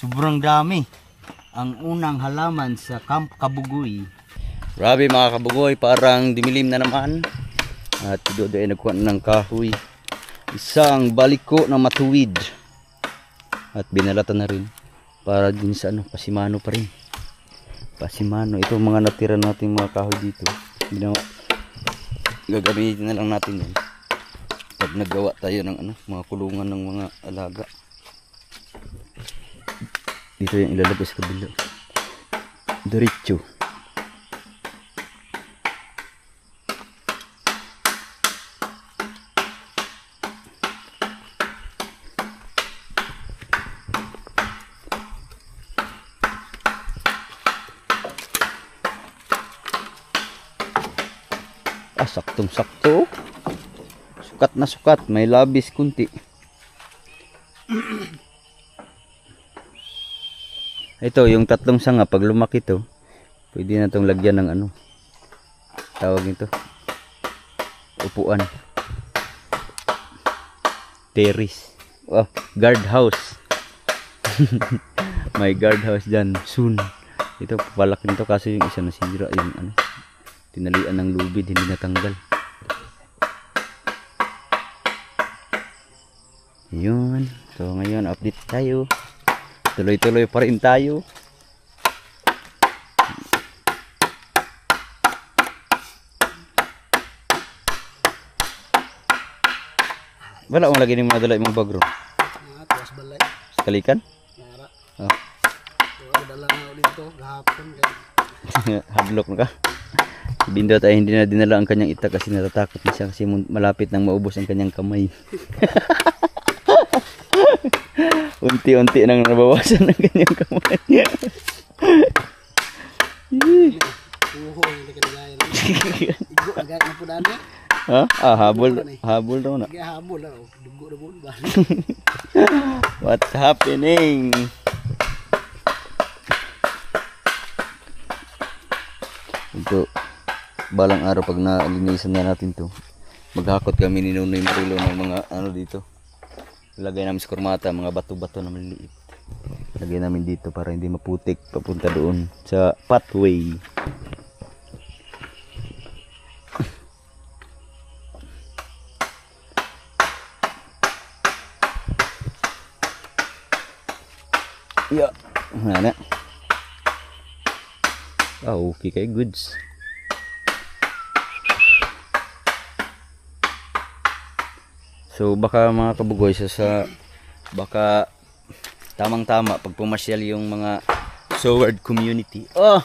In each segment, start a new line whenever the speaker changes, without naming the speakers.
Sobrang dami. Ang unang halaman sa Camp Kabugoy. Grabe mga kabugoy, parang dimilim na naman. At doon ay nagkuha ng kahoy. Isang baliko na matuwid. At binalatan na rin. Para din sa ano, pasimano pa rin. Pasimano. Ito mga natira natin mga kahoy dito. Gagamitin na lang natin yan. Pag naggawa tayo ng ano, mga kulungan ng mga alaga. Dito yung ilalagay sa kabila. Diretso. Saktong sakto. Sukat na sukat, may labis kunti. Ito yung tatlong sanga, pag lumaki to pwede na itong lagyan ng ano, tawag nito, upuan, terrace, guard house. May guard house dyan soon. Ito papalaki nito kasi yung isa nasira, yung ano, tinalian ng lubid, hindi natanggal. Yun. So ngayon update tayo. Tuloy-tuloy pa rin tayo. Wala akong lagi ng mga dala imong bagro.
Tuwas balay.
Sa kalikan?
Nara.
Oh.
Dala na dito gahapon kay.
Hadlock na ka. Bindot ay hindi na dinala ang kanyang ita kasi natatakot na siya kasi malapit nang maubos ang kanyang kamay. Unti-unti nang nabawasan ang kanyang kamay.
Uho hindi ka nagaya. Igo agad na pud ani.
Ha? Habol daw na.
Habol daw. Dugo na pud ba.
What's happening? Ito, balang araw pag nalinisan na natin to, maghakot kami ni Nunoy Marilo ng mga ano dito. Lagay namin sa kurmata, mga bato-bato na maliliit. Lagay namin dito para hindi maputik papunta doon sa pathway. Yeah, mana? Okay kay goods. So baka mga kabugoy baka tamang-tama pag pumasyal yung mga Soward community. Oh.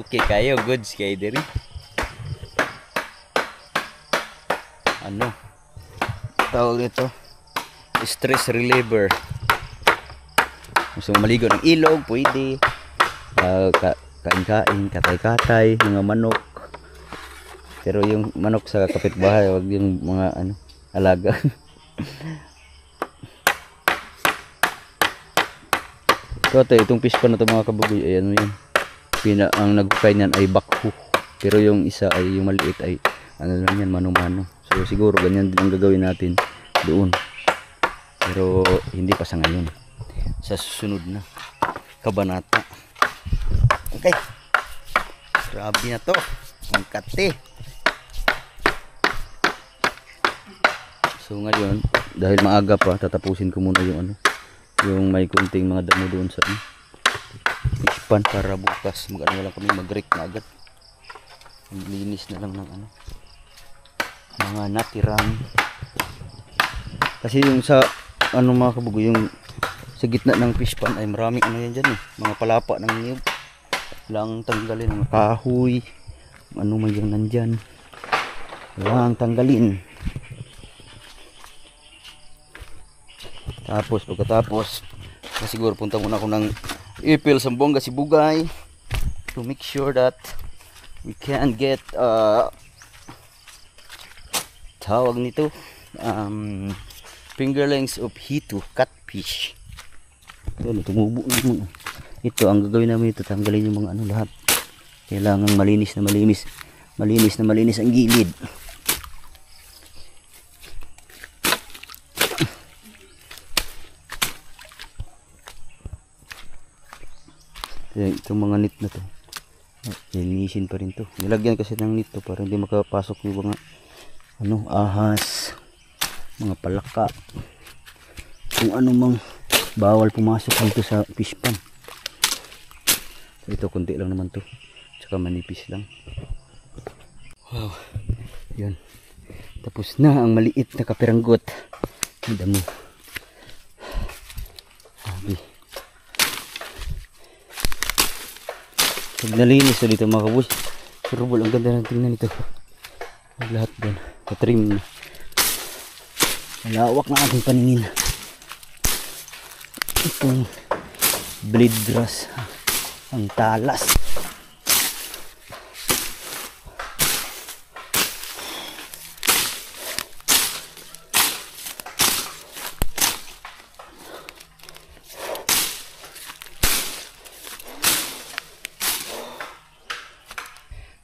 Okay kayo, goods kay diri. Ano? Tawag ito, stress reliever. Gusto maligo ng ilog, pwede. Kain-kain, katay-katay, mga manok. Pero yung manok sa kapitbahay, wag yung mga ano, alaga. Ito, itong pispan na ito mga kabugoy, ay ano yan. Ang nagkukay niyan ay bakho. Pero yung isa ay, yung maliit ay, ano lang yan, mano-mano. So siguro ganyan din ang gagawin natin doon. Pero hindi pa sa ngayon. Sa susunod na kabanata. Okay. Grabe na to. Ang kate. So ngayon, dahil maaga pa, tatapusin ko muna yung ano, yung may kunting mga damo doon sa ispan para bukas mag-ano lang kami, mag-rake na agad. Linis na lang ng ano, mga natirang. Kasi yung sa ano mga kabugoy, yung sa gitna ng fish pan ay maraming ano yan dyan eh, mga palapa ng niyog. Lang tanggalin, mga kahoy, ano man yung nandyan, lang tanggalin. Tapos pagkatapos siguro punta muna ako ng ipil sa Bongga Sibugay to make sure that we can get tawag nito fingerlings of hito catfish. Yun, tumubo naman. Ito ang gagawin namin, ito tanggalin yung mga ano lahat. Kailangan malinis na malinis ang gilid. Itong mga net na to. Linisin pa rin to. Nilagyan kasi ng net to para hindi makapasok yung mga ahas, mga palaka. Kung ano mang bawal pumasok dito sa fish pond. So, ito konti lang naman to. Tsaka manipis lang. Wow. Yun. Tapos na ang maliit na kapiranggot. Ang damo. Sabi. Pag nalinis na dito mga kaboy. Surubol. Ang ganda ng tingnan nito. Lahat doon. Katrim na. Malawak na ating paningin. Itong blade grass. Ang talas.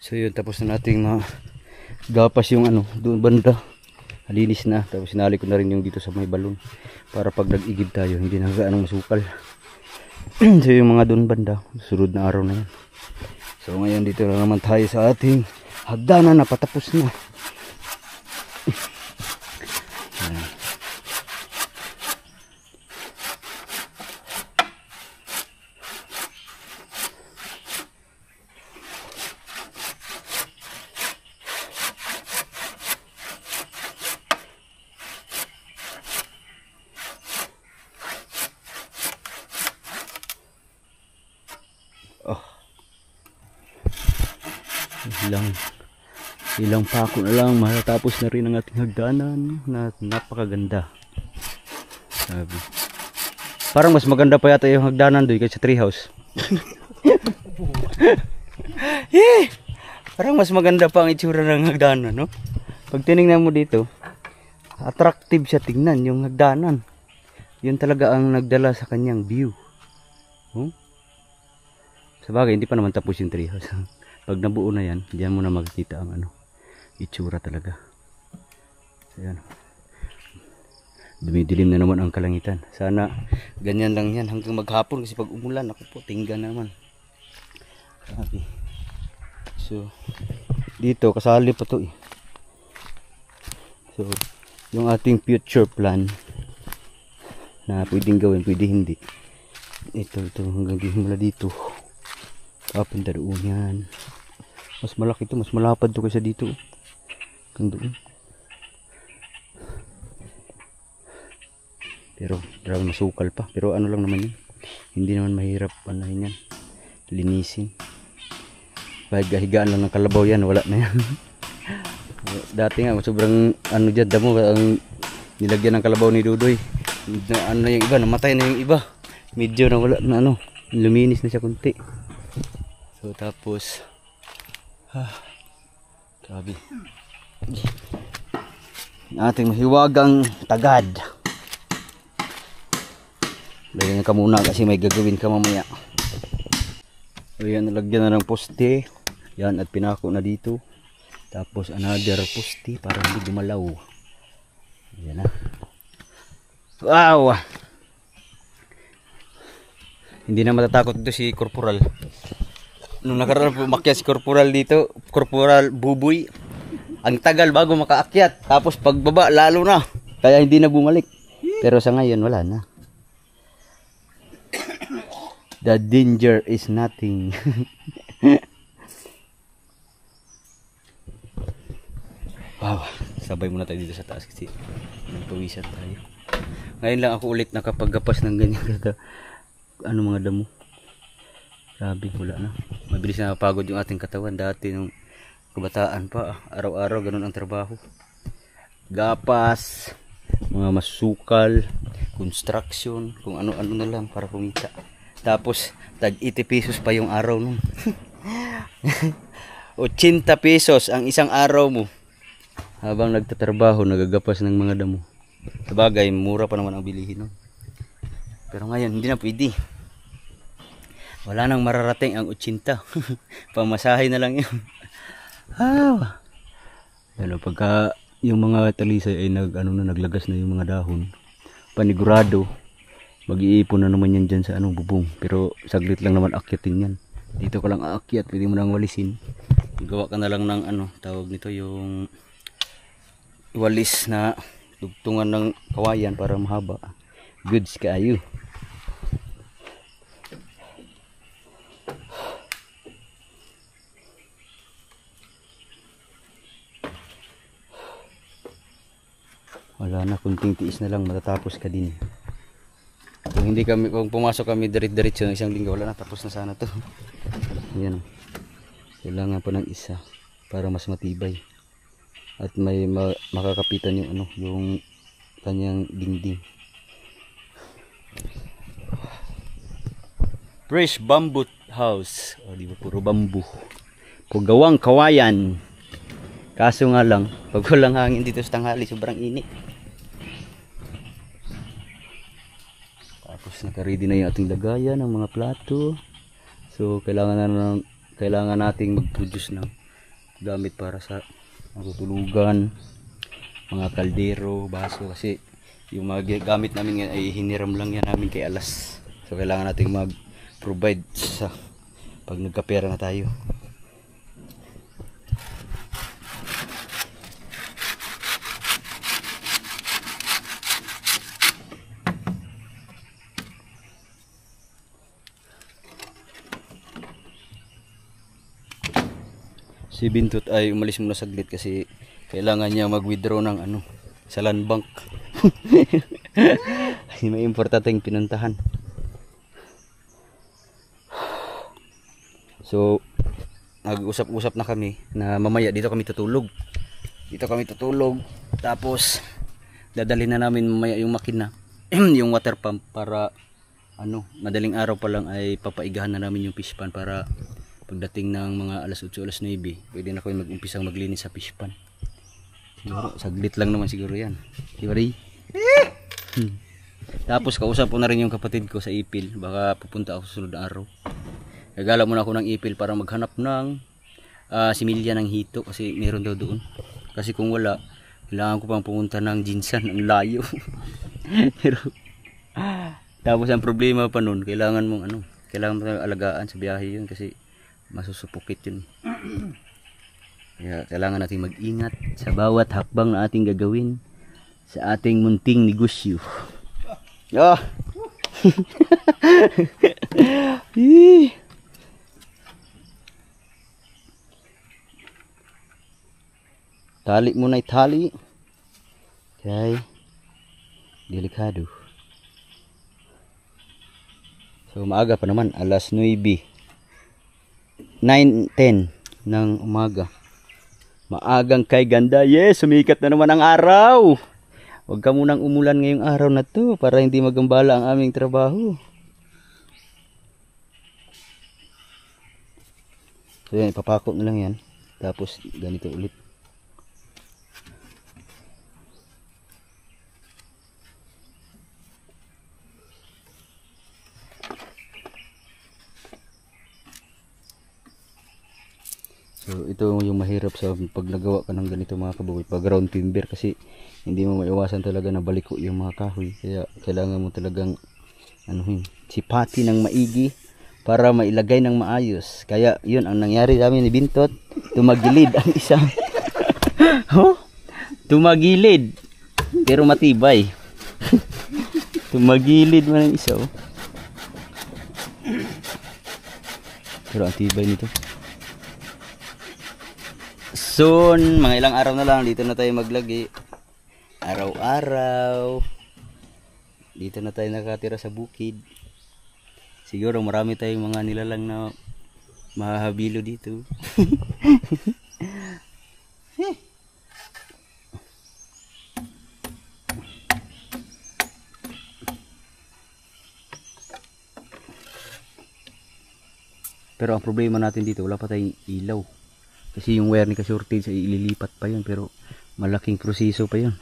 So yun, tapos na nating gapas yung doon banda. Nalinis na. Tapos sinali ko na rin yung dito sa may balon. Para pag nag-igib tayo, hindi na gaanong masukal. So yung mga doon banda, sunod na araw na yan. So ngayon dito na naman tayo sa ating hagdanan na patapos na. Ilang pako na lang matatapos na rin ang ating hagdanan na napakaganda. Sabi. Parang mas maganda pa yata yung hagdanan doon kaysa treehouse. Parang mas maganda pa ang itsura ng hagdanan, no? Pag tinignan mo dito, attractive siya tingnan yung hagdanan. Yun talaga ang nagdala sa kanyang view. Sabagay, hindi pa naman tapos yung treehouse. Pag nabuo na yan, diyan mo na makikita ang itsura talaga. So, yan. Dumidilim na naman ang kalangitan. Sana ganyan lang yan hanggang maghapon kasi pag umulan, ako po, tinggan na naman. Grabe. So, dito kasali pa to eh. So, yung ating future plan na pwedeng gawin, pwede hindi. Ito hanggang mula dito. Papunta doon yan. Mas malaki to, mas malapad to kaysa dito. Doon. Pero grabe masukal pa. Pero ano lang naman yun. Hindi naman mahirap yan. Linisin. Higaan lang ng kalabaw yan. Wala na yan. Dati nga sobrang dyan damo ang nilagyan ng kalabaw ni Dudoy. Yung iba, namatay na yung iba. Medyo na wala na luminis na siya kunti. So tapos grabe. Ating mahiwagang tagad. Lagyan ka muna kasi may gagawin ka mamaya. Ayan, nalagyan na ng poste. Yan, at pinako na dito. Tapos another poste para hindi gumalaw. Ayan na. Wow! Hindi na matatakot dito si Corporal. Nung nakaraan pumakyat si Corporal dito, Corporal Buboy, ang tagal bago makaakyat. Tapos pagbaba lalo na. Kaya hindi na bumalik. Pero sa ngayon wala na. The danger is nothing. Wow, sabay muna tayo dito sa taas kasi nagpawisan tayo. Ngayon lang ako ulit nakapaggapas ng ganyan mga damo. Grabe, wala na. Mabilis na napagod yung ating katawan. Dati nung kabataan pa, araw-araw ganun ang trabaho. Gapas, mga masukal, construction, kung ano-ano na lang para kumita. Tapos, tag 80 pesos pa yung araw nun. 80 pesos ang isang araw mo. Habang nagtatrabaho, nagagapas ng mga damo. Sabagay, mura pa naman ang bilihin nun. Pero ngayon, hindi na pwede. Wala nang mararating ang 80. Pamasahe na lang yun. Pagka yung mga talisay ay naglagas na yung mga dahon, panigurado, mag-iipon na naman yan dyan sa bubong. Pero saglit lang naman akyatin yan. Dito ka lang aakyat, pwede mo nang walisin. Gawa ka na lang ng ano, tawag nito yung walis na dugtungan ng kawayan para mahaba. Goods kaayo. Wala na, kunting tiis na lang matatapos ka din. Kung pumasok kami diretso ng isang linggo, wala na, tapos na sana to. Ayan. Kailangan pa ng isa para mas matibay. At may makakapitan yung ano, yung kanyang dingding. Fresh bamboo house. O, di ba puro bamboo. Pugawang kawayan. Kaso nga lang, pag walang hangin dito sa tanghali, sobrang init. Tapos naka-ready na yung ating lagayan ng mga plato. So kailangan nating mag-produce ng gamit para sa matutulugan, mga kaldero, baso, kasi yung mga gamit namin ngayon ay hiniram lang yan namin kay Alas. So kailangan nating mag-provide sa pag nagkapera na tayo. Si Bintot ay umalis muna saglit kasi kailangan niya mag-withdraw ng ano, sa land bank. May importanteng pinuntahan. So nag-usap-usap na kami na mamaya dito kami tutulog. Tapos dadalhin na namin mamaya yung makina, yung water pump, para ano, madaling araw pa lang ay papaigahan na namin yung fish pan para pagdating ng mga alas 8, alas 9, pwede na kayo mag-umpisang maglinis sa fish pan. Siguro, saglit lang naman siguro yan. Di ba, Ray? Tapos kausap ko na rin yung kapatid ko sa Ipil. Baka pupunta ako sa sunod na araw. Nagala muna ako ng Ipil para maghanap ng similya ng hito, kasi meron daw doon. Kasi kung wala, kailangan ko pang pumunta ng Jinsan, ang layo. Pero tapos ang problema pa nun, kailangan mong alagaan sa biyahe yun kasi masusupukit yun. Kaya kailangan natin mag-ingat sa bawat hakbang na ating gagawin sa ating munting negosyo. Oh. Tali muna, itali. Okay. Delikado. So maaga pa naman, alas 9:10 ng umaga. Maagang kay ganda. Yes, sumikat na naman ang araw. Huwag ka munang umulan ngayong araw na to para hindi magambala ang aming trabaho. So yan, ipapakot na lang yan. Tapos ganito ulit. So ito yung mahirap sa pag nagawa ka ng ganito mga kabugoy, pag ground timber, kasi hindi mo maiwasan talaga na baliko yung mga kahoy. Kaya kailangan mo talagang sipati ng maigi para mailagay ng maayos. Kaya yun ang nangyari sa amin ni Bintot. Tumagilid ang isa. Tumagilid pero matibay. Tumagilid man ang isa. Pero ang tibay nito. Soon, mga ilang araw na lang, dito na tayo maglagi. Araw-araw. Dito na tayo nakatira sa bukid. Siguro marami tayong mga nilalang na mahahabilo dito. Pero ang problema natin dito, wala pa tayong ilaw. Kasi yung wire ni ka-shortage ay ililipat pa yun, pero malaking proseso pa yun.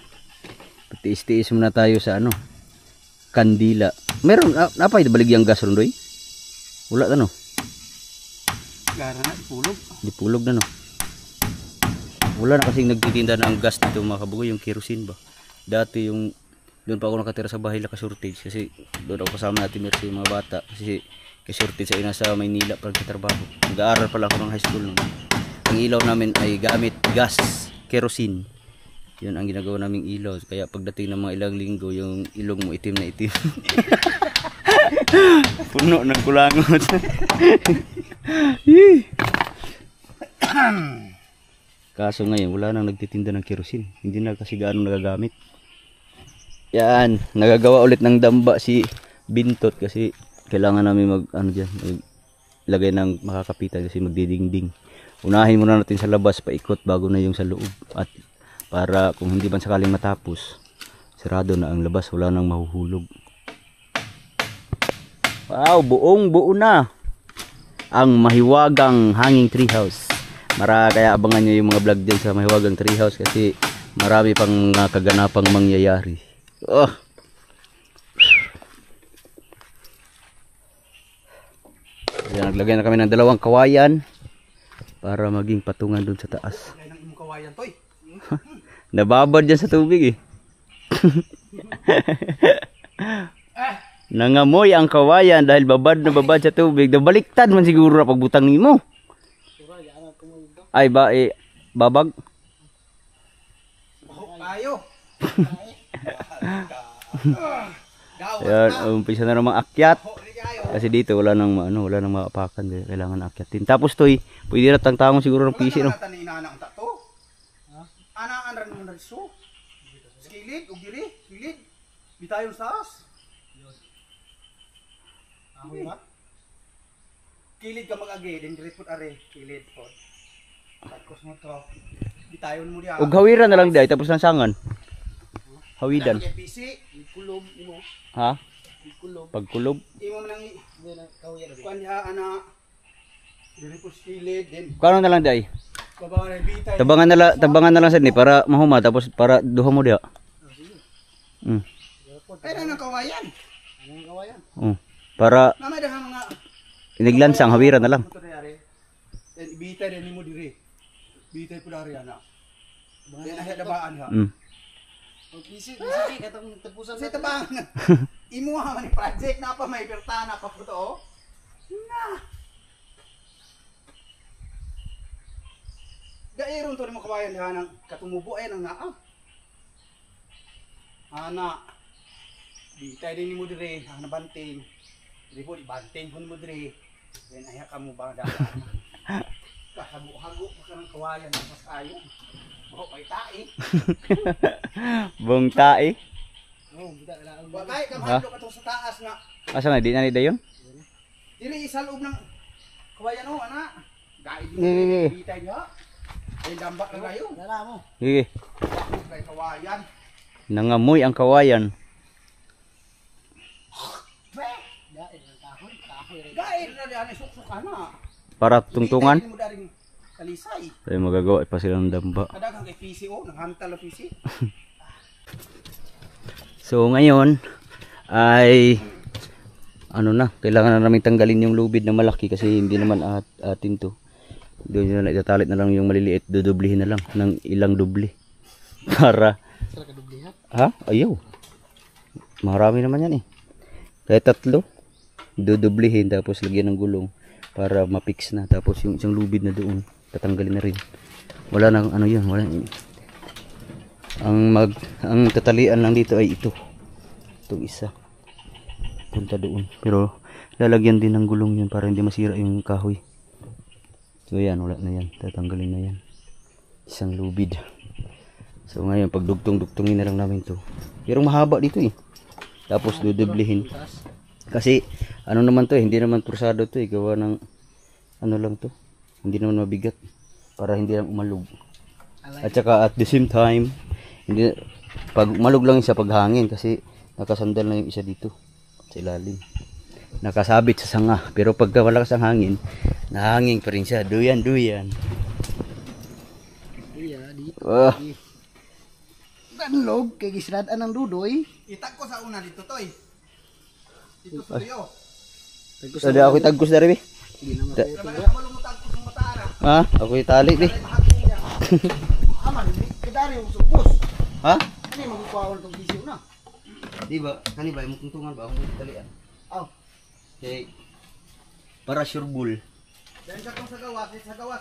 Tiis-tiis muna tayo sa kandila. Meron, napay baligyang gas ron doy? Wala na no?
Gara na, pulog.
Dipulog na no? Wala na kasing nagtitinda ng gas dito mga kabugoy, yung kerosene ba? Dati doon pa ako nakatira sa bahay na ka-shortage, kasi doon ako kasama natin yung mga bata. Kasi Kasurti sa ina sa Maynila pag trabaho. Nag-aaral pala ako ng high school noon. Ang ilaw namin ay gamit gas, kerosene. Yun ang ginagawa naming ilaw. Kaya pagdating ng mga ilang linggo, yung ilong mo itim na itim. Puno ng kulangot. Kaso ngayon, wala nang nagtitinda ng kerosene. Hindi na kasi gaano nagagamit. Yan, nagagawa ulit ng damba si Bintot kasi kailangan namin maglagay ng makakapitan kasi magdidingding. Unahin muna natin sa labas paikot bago na yung sa loob, at para kung hindi man sakaling matapos, sarado na ang labas, wala nang mahuhulog. Wow, buong buo na ang Mahiwagang Hanging Treehouse. Kaya abangan nyo yung mga vlog din sa Mahiwagang Treehouse kasi marami pang kaganapang mangyayari. Oh. Yan, naglagay na kami ng 2 kawayan para maging patungan dun sa taas. Nababad dyan sa tubig eh. Nangamoy ang kawayan dahil babad na babad sa tubig. Nabaliktad man siguro na pagbutang nimo. Ay ba babag?
Ayo.
Yan, umpisa na namang akyat. Kasi dito wala nang maapakan, kailangan akyatin. Tapos toy, pwede ra tangtangon siguro ng PC no.
Ana ran mo na so. Skilid ug diri, skilid. Bitayon sa taas. Kilid ka mag-agi, din diri pud are, kilid pod. Tapos mo to. Bitayon mo diha.
Ug hawiran na lang di tapos nang sangan. Hawidan.
PC, kulob imo.
Ha?
Kulob.
Pagkulob.
Imo man ang kawiyan. Kuan diha ana. Diri pud skilid din.
Kano na lang di?
Babaw na bitay.
Tabangan na lang sad ni para mahuma tapos para duha mo diha.
Ay nang kawayan. Anong kawayan?
Para
namay daghang mga
iniglansang hawiran na lang.
Bitay din mo diri. Bitay pud ari ana. Then ahi dabaan ha. Busy katong tapusan sa tabang. Imo ha man project na pa may pertana pa puto. Na. Dairon to mo kawayan diha nang katumubo ay nang naa. Ana. Bitay din mo dire, ana banting. Diri po banting kun mo dire. Then aya ka mo ba daan. Kahago-hago pa ka ng kawayan mas ayo. Oh, ay tae.
Bong tae.
Oh, budak la. Bakay ka mahadlo ka to sa taas nga.
Asa na di na ni dayon?
Diri sa loob ng kawayan oh, ana. Gaid
Ni.
bitay diha. Ay damba na kayo. Dala mo.
Sige.
Kay kawayan.
Nangamoy ang kawayan.
Gaid na diyan suksok ana.
Para tungtungan.
Mo daring kalisay.
Ay magagawa pa sila ng damba.
Kadagang kay PCO, nanghantal na PC.
So ngayon ay kailangan na namin tanggalin yung lubid na malaki kasi hindi naman atin to. Doon na itatalit na lang yung maliliit, dudublihin na lang ng ilang dubli. Para ha? Ayaw. Marami naman yan eh. Kaya 3 dudublihin tapos lagyan ng gulong para ma-fix na, tapos yung isang lubid na doon tatanggalin na rin. Wala nang wala. Ang tatalian lang dito ay itong isa punta doon, pero lalagyan din ng gulong yun para hindi masira yung kahoy. So yan, wala na yan, tatanggalin na yan, isang lubid. So ngayon pagdugtong-dugtongin na lang namin to, pero mahaba dito eh, tapos dudublihin kasi naman to hindi naman pursado to gawa ng lang to, hindi naman mabigat para hindi lang umalog. At saka at the same time hindi pag umalog lang siya pag hangin kasi nakasandal na yung isa dito sa ilalim, nakasabit sa sanga, pero pagka malakas ang hangin nahangin pa rin siya, duyan
Danlog kay gisradaan ng dudoy. Itag ko sa una dito toy. Dito sa iyo.
Sada ako tagkos dari be. Ha? Ako itali be.
Aman, kedari yung subos.
Ha?
Ano yung magkukawan itong bisyo na?
Di ba? Kani ba? Yung tungtungan ba? Ang talian.
Oh.
Okay. para sureball.
Dahil sa kung sa gawas,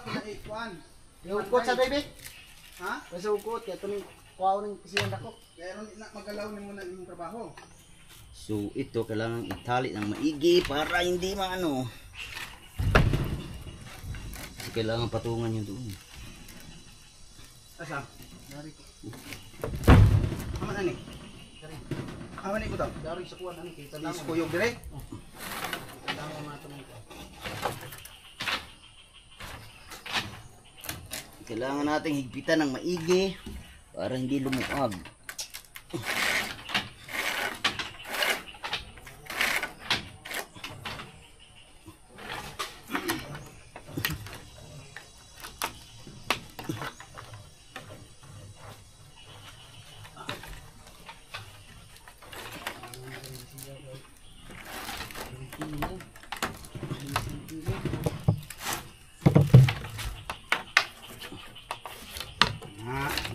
pinaikuan.
Yung ukot sa baby.
Ha?
Kasi ukot, kaya ito kuha ng kisiyan ako.
Kaya ron na magalaw ni muna yung trabaho.
So ito kailangan itali ng maigi para hindi maano. Kasi kailangan patungan yun doon.
Asa? Dari ko. Aman ani? Dari. Aman ni ko daw.
Dari sa kuha ng kita
Is kuyog dire.
Tama mga tanong ko.
Kailangan nating higpitan ng maigi para hindi lumuag.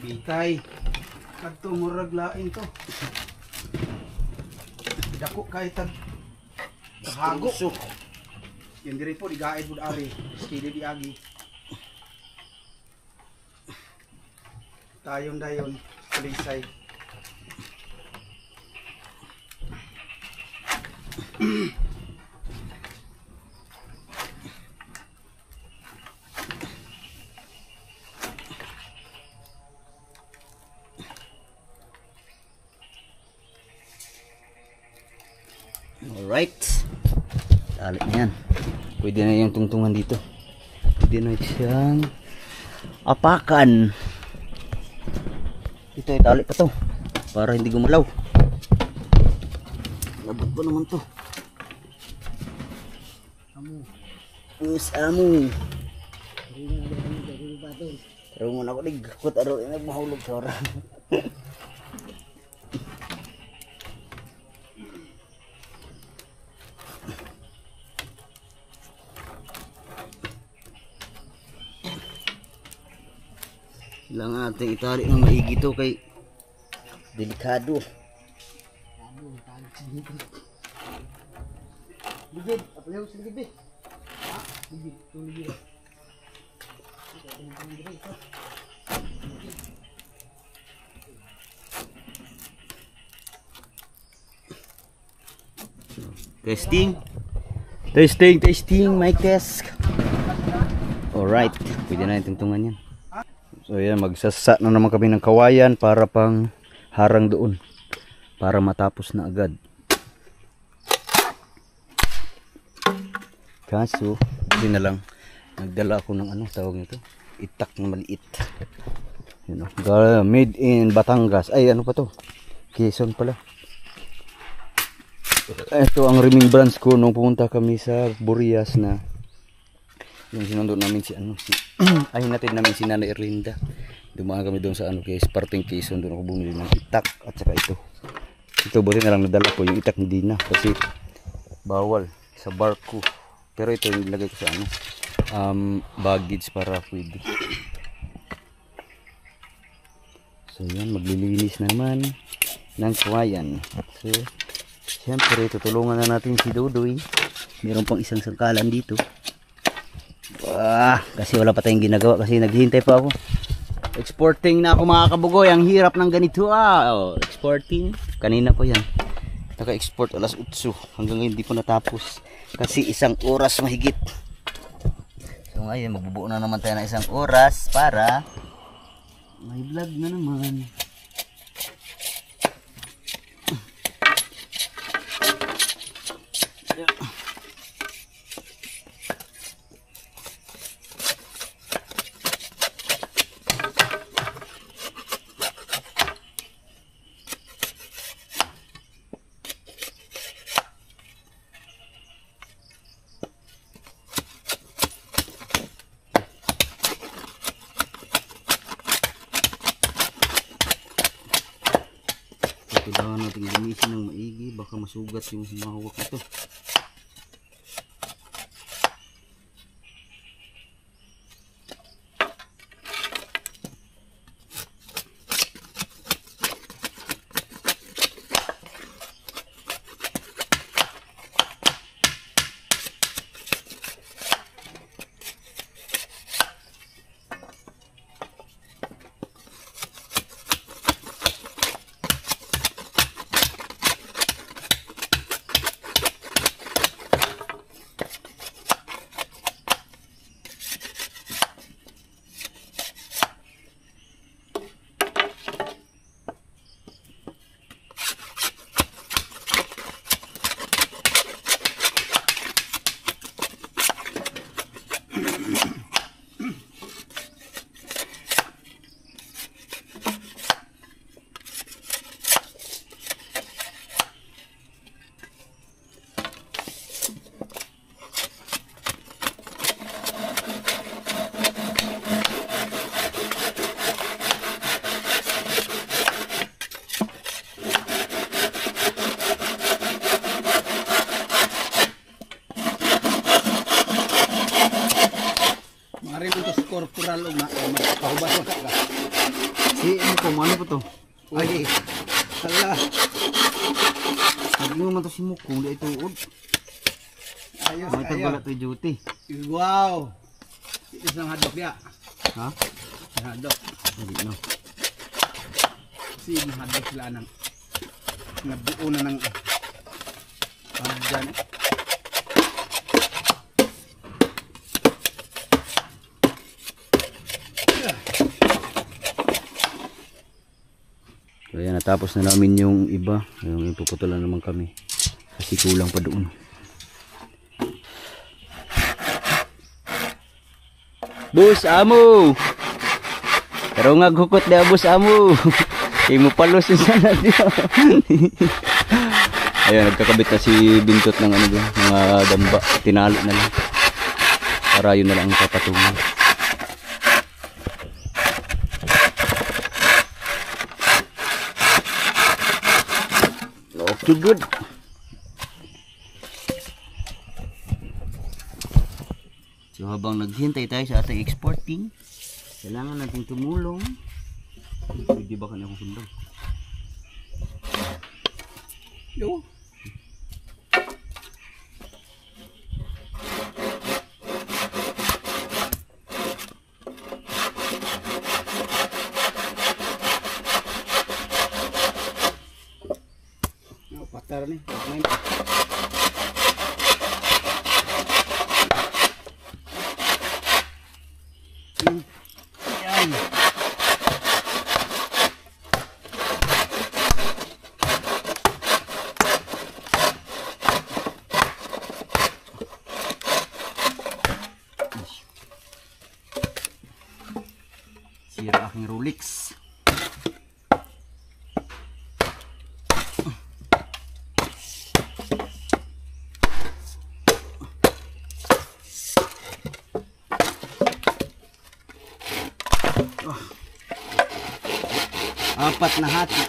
Bitay. Kadto murag lain to. Dako kay tag hago. Yan diri po digaid pud ari. Skili di agi. Tayong dayon Lisay.
Alright. Tali na yan. Pwede na yung tungtungan dito. Pwede na siyang apakan. Ito itali pa to. Para hindi gumalaw. Labot pa naman to. Us amo. Pero muna ako nagkakot. Aro na mahulog sa orang. Kailangan natin itali ng maigi to kay delikado.
Ligid, apa yung ligid be? Ha? Ligid, yung ligid.
Testing. Testing, mic test. Alright, pwede na yung tungtungan yan. So yan, magsasa na naman kami ng kawayan para pang harang doon. Para matapos na agad. Kaso, hindi na lang. Nagdala ako ng ano, tawag nito. Itak na maliit. Yun, made in Batangas. Ay, ano pa to? Quezon pala. Ito ang remembrance ko nung pumunta kami sa Burias na yung sinundo namin si ano, ay natin namin si Nana Erlinda. Dumaan kami doon sa ano, kay Sparting Quezon. Doon ako bumili ng itak at saka ito. Ito buti na lang nadala ko, yung itak hindi na kasi bawal sa barko. Pero ito yung nilagay ko sa ano, baggage para pwede. So yan, maglilinis naman ng kawayan. So siyempre tutulungan na natin si Dodoy. Meron pang isang sangkalan dito. Kasi wala pa tayong ginagawa kasi naghihintay pa ako. Exporting na ako mga kabugoy. Ang hirap ng ganito exporting. Kanina pa yan. Naka-export alas 8. Hanggang ngayon hindi po natapos. Kasi isang oras mahigit. So ngayon magbubuo na naman tayo ng isang oras para may vlog na naman. Kailangan natin linisin ng maigi, baka masugat yung mahawak ito.
basok ka.
Si, ano po, ano po to?
Ay, hala.
Sabi mo man to si Mukong, di ito uod.
Ayos,
May tagbala
ayos.
to duty.
Wow. Ito isang hadok dia.
Ha?
Isang hadok.
Hindi no.
Si hadok sila ng nabuo na ng dyan eh.
So ayan, natapos na namin yung iba. Yung ipuputulan naman kami. Kasi kulang pa doon. Bus amo! Pero nga gukot na bus amo! Imo palos yung sana diyo. Ayun, nagkakabit na si Bintot ng ano doon, mga damba. Tinalo na lang. Para yun na lang ang papatungan. Okay, good. So habang naghintay tayo sa ating exporting, kailangan natin tumulong. Hindi ba kanya kung sundang?
Yo. Patar nih, main. Yan.
Sira aking Rolex.
Apat na hati.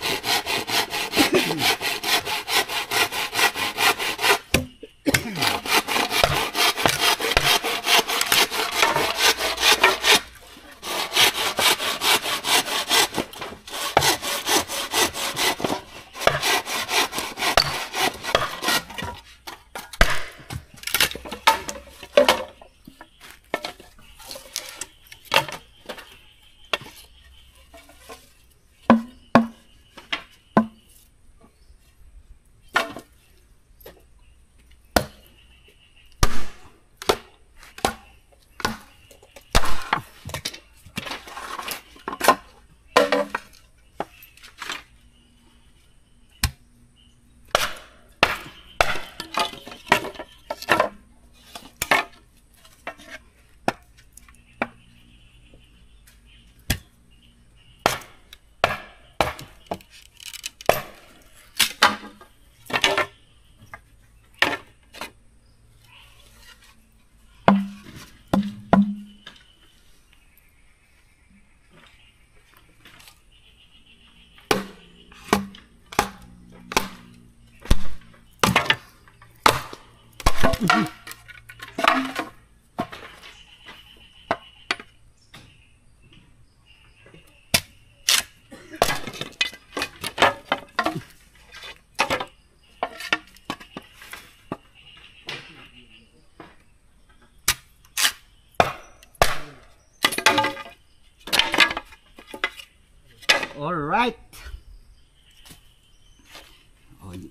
Alright.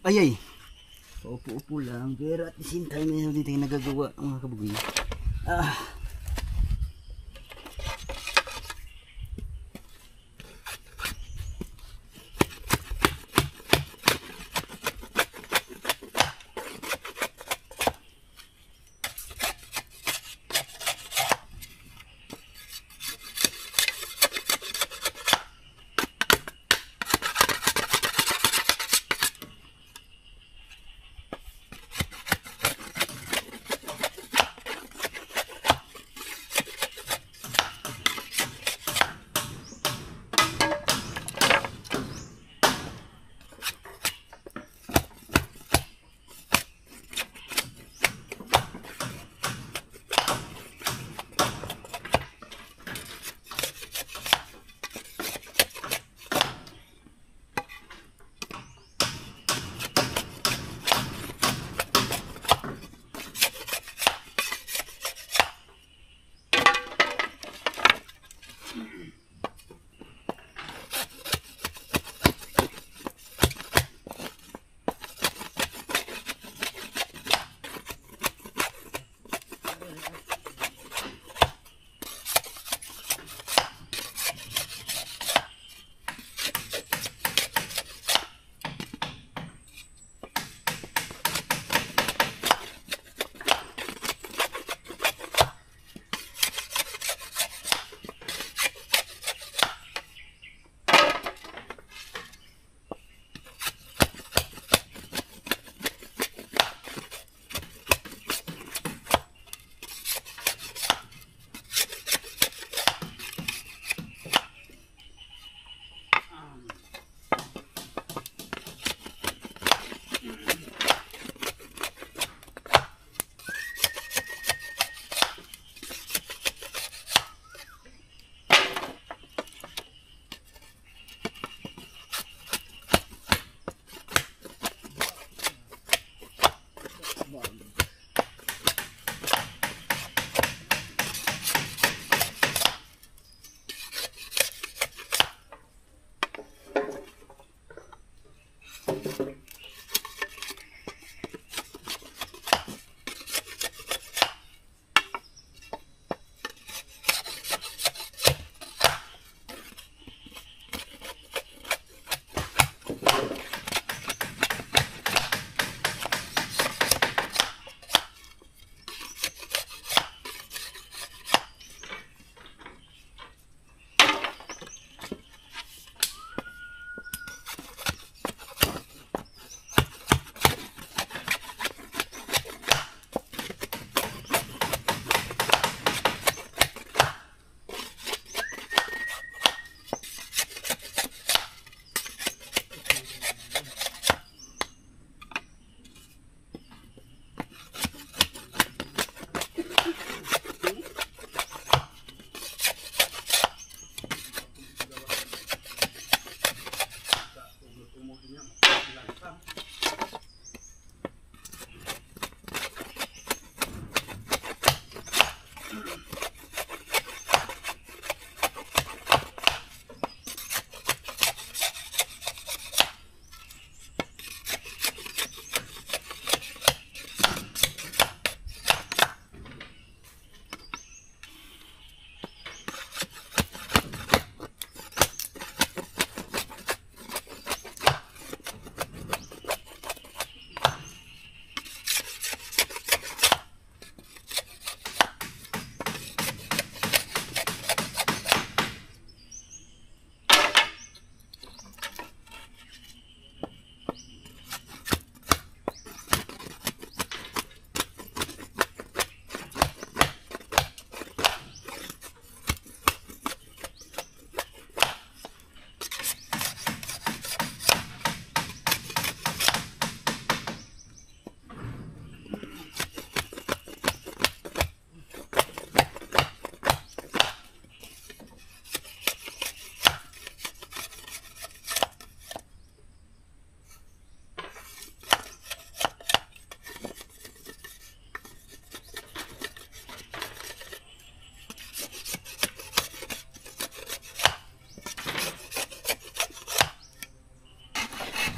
Ay ay. Paupo-upo lang. Pero at the same time, mayroon din tayong nagagawa mga kabugoy.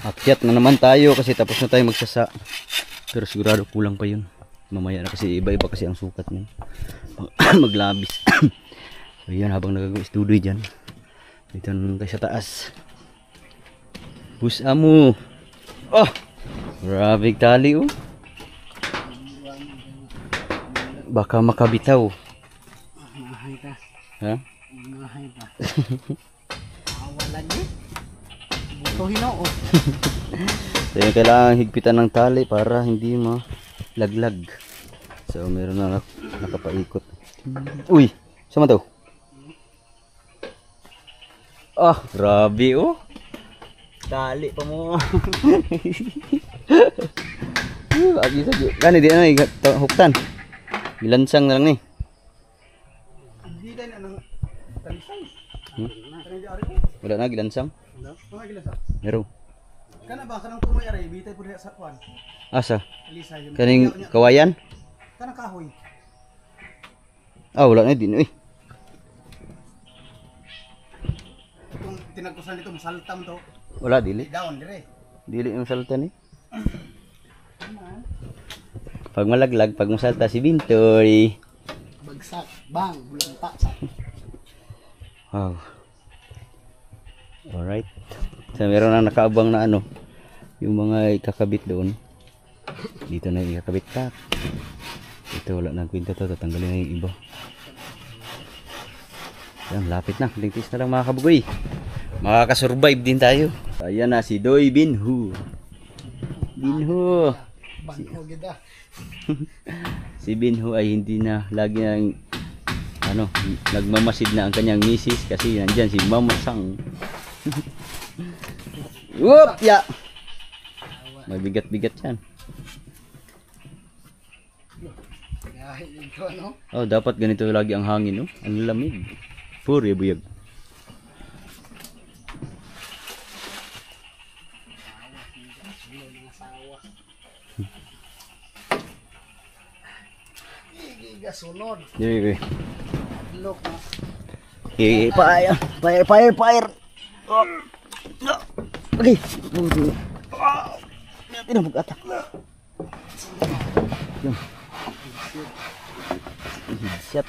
Akyat na naman tayo kasi tapos na tayo magsasa. Pero sigurado kulang pa yun. Mamaya na kasi iba-iba kasi ang sukat niya. Maglabis. So yan, habang nagag-studio dyan. Dito naman tayo sa taas. Pusa mo. Oh! Grabe tali oh. Baka makabitaw.
Mahay ta.
Ha?
Mahay ta. Awalan niyo. Butuhin ako.
So yun, kailangan higpitan ng tali para hindi malaglag. So meron na nakapaikot. Uy! Sama to? Ah, grabe oh. Tali pa mo. Agi sa gani di na huktan. Gilansang na lang ni.
Hindi na nang talisay.
Wala na gilansang?
Mga gilasa.
Meron.
Kana ba kanang tumoy aray bitay pud sa kwan.
Asa?
Alisay.
Kaning kawayan?
Kanang kahoy.
Ah, wala na din. Uy.
Kung tinagkusan dito masaltam to.
Wala dili.
Down dire.
Dili yung salta ni. Pag malaglag, pag masalta si Bintoy.
Bagsak, bang, bulanta sa.
Wow. Alright. So meron na nakaabang na ano, yung mga ikakabit doon. Dito na yung ikakabit ka. Ito wala nang kwenta to, tatanggalin na yung iba. Yan, lapit na. Lintis na lang mga kabugoy. Makakasurvive din tayo. Ayan na si Doy Binhu. Binhu.
Bangko kita.
Si Binhu ay hindi na lagi nang ano, nagmamasid na ang kanyang misis kasi nandyan si Mama Sang. Whoop! Ya! Mabigat-bigat yan.
Dahil ito ano?
Oh, dapat ganito lagi ang hangin, no? Ang lamig. Puri buyag.
Gasunod.
Dili.
Look na.
Fire. Oh.
Okay. Tinabog ata. Yun. Headshot.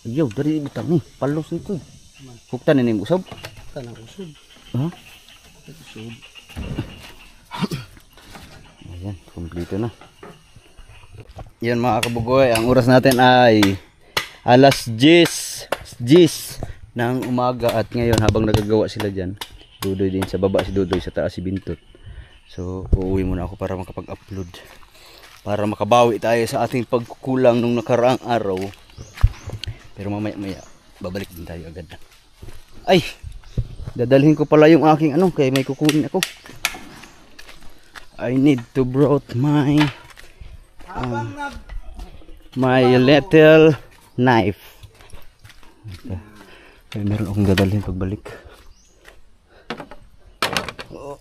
Yo, dari butang nih, palos itu. Huktan ini usab.
Tanang usod.
Hah?
Usod.
Ayan, kompleto na. Yan mga kabugoy, ang oras natin ay alas 10 ng umaga at ngayon habang nagagawa sila dyan, Dudoy din sa baba si Dudoy, sa taas si Bintot. So uuwi muna ako para makapag-upload, para makabawi tayo sa ating pagkukulang nung nakaraang araw. Pero mamaya babalik din tayo agad. Ay, dadalhin ko pala yung aking ano, kaya may kukunin ako. I need to brought my my little knife. Okay. Meron akong dadalhin pagbalik. Oh.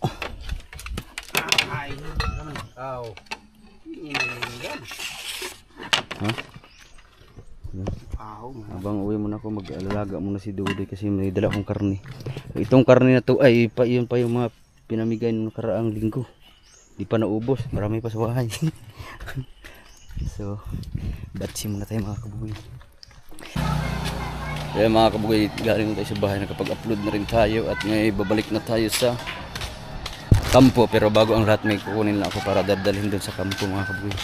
Ha? Habang uwi muna ako, mag-alalaga muna si Dudoy kasi may dala akong karne. Itong karne na to ay yun pa yung mga pinamigay nung nakaraang linggo. Di pa naubos, marami pa sa bahay. So, batsi muna tayo mga kabugoy. Kaya mga kabugoy, galing na tayo sa bahay, nakapag-upload na rin tayo at ngayon babalik na tayo sa kampo. Pero bago ang lahat, may kukunin lang ako para dadalhin doon sa kampo mga kabugoy.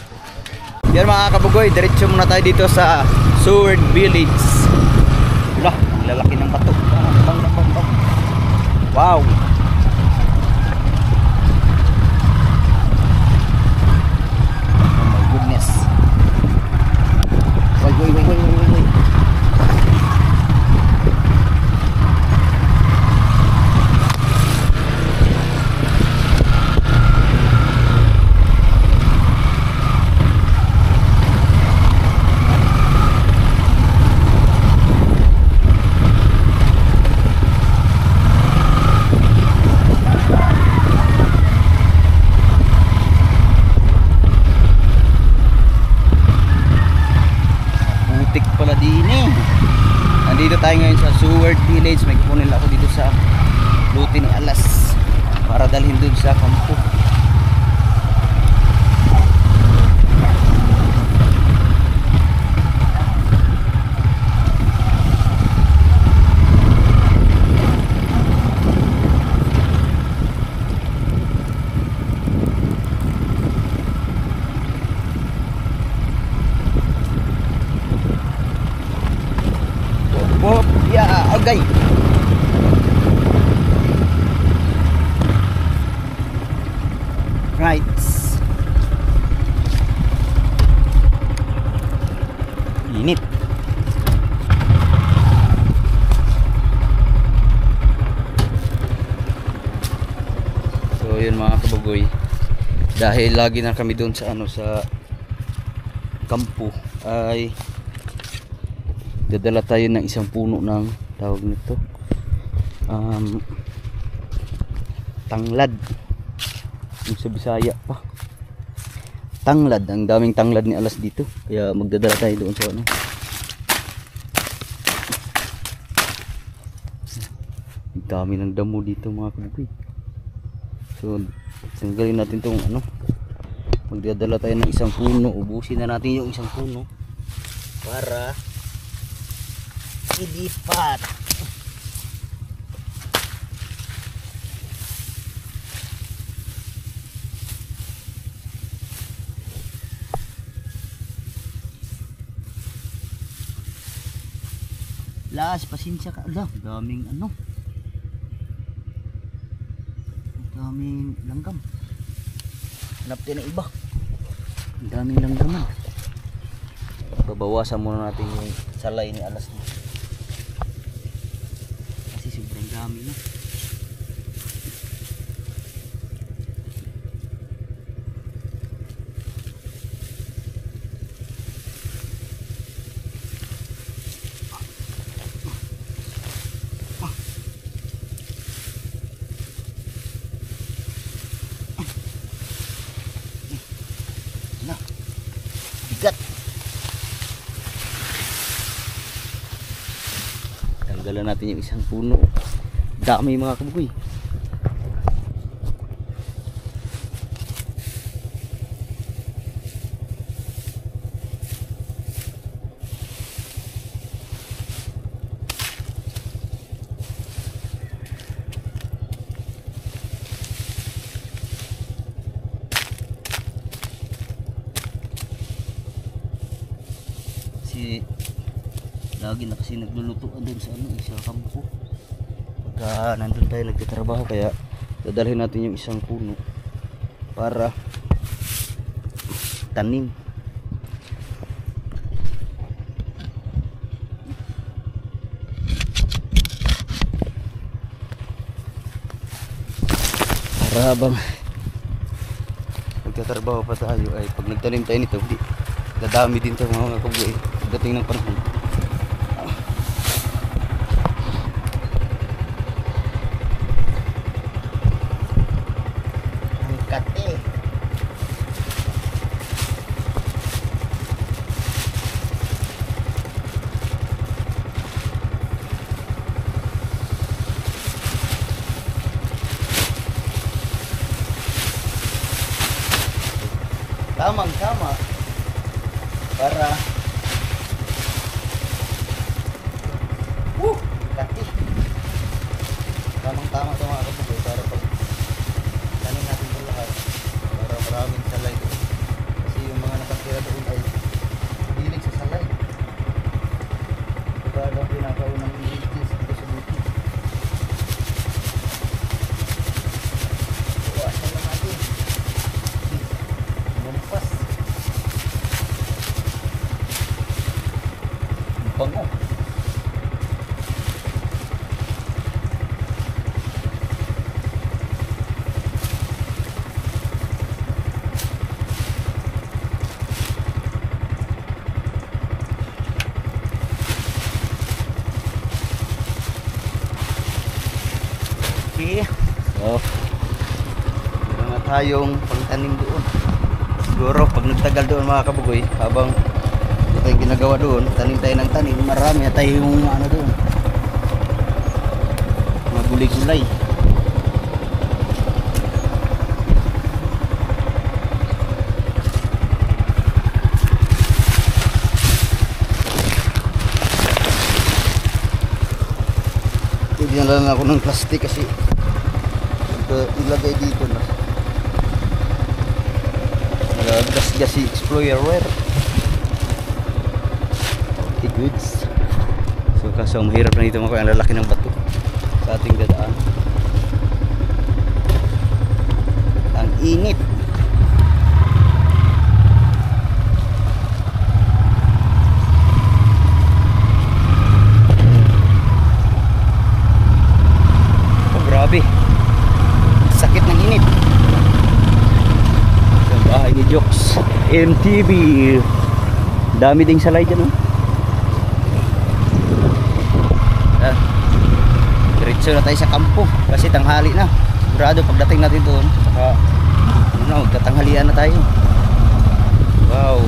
Yan mga kabugoy, diretso muna tayo dito sa Sword Village. Wala, ang lalaki ng bato. Wow! Wait. Nandito tayo ngayon sa Sword Village. May kukunin lang ako dito sa luti ni Alas para dalhin dun sa kampo. Okay. Right. Init. So yun mga kabugoy, dahil lagi na kami doon sa sa kampo, ay dadala tayo ng isang puno ng tawag nito tanglad, yung sa Bisaya pa tanglad. Ang daming tanglad ni Alas dito, kaya magdadala tayo doon sa ang dami ng damo dito mga kabugoy. So tanggalin natin tong magdadala tayo ng isang puno, ubusin na natin yung isang puno para ilipat. Las, pasensya ka. Daming daming langgam. Hanap tayo ng iba. Daming langgaman. Babawasan muna natin yung salay ni Alas dito. Sobrang dami na. Bigat. Tanggalan natin yung isang puno. Dami mga kabugoy. Kasi lagi na kasi naglulutuan doon sa sa kampo pagka nandun tayo nagtatrabaho, kaya dadalhin natin yung isang puno para tanim. Para habang nagtatrabaho pa tayo ay pag nagtanim tayo nito, hindi dadami din ito mga kabugoy pagdating ng panahon. Ang kate. Tamang tama para kati. Tamang tama ito mga kabugoy para pag tanim natin ito lahat para maraming salay doon. Kasi yung mga nakatira doon ay hilig sa salay. Diba daw pinakaunang ingredients dito sa bukid. Iwasan lang natin. Lumpas. Bango. Okay. So, meron na tayong pagtanim doon. Siguro pag nagtagal doon mga kabugoy, habang ito yung ginagawa doon, tanim tayo ng tanim, marami na tayong ano doon, mga gulay-gulay. Dinala na ako ng plastic kasi ilagay dito na nagagasgas si explorer wire. Okay, goods. So kaso mahirap na dito mga, ang lalaki ng bato sa ating dadaan. Ang init. Grabe, sakit ng init. Sa bahay ni Jokes MTV, dami ding salay dyan, oh. Diretso na tayo sa kampo kasi tanghali na. Sigurado pagdating natin doon, saka magtatanghalian na tayo. Wow.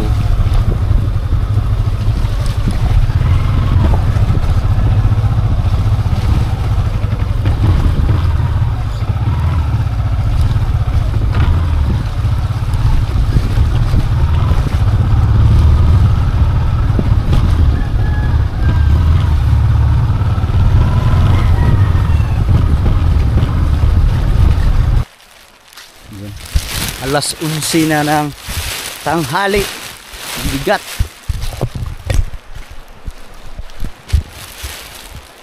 Alas 11 na ng tanghali. Bigat.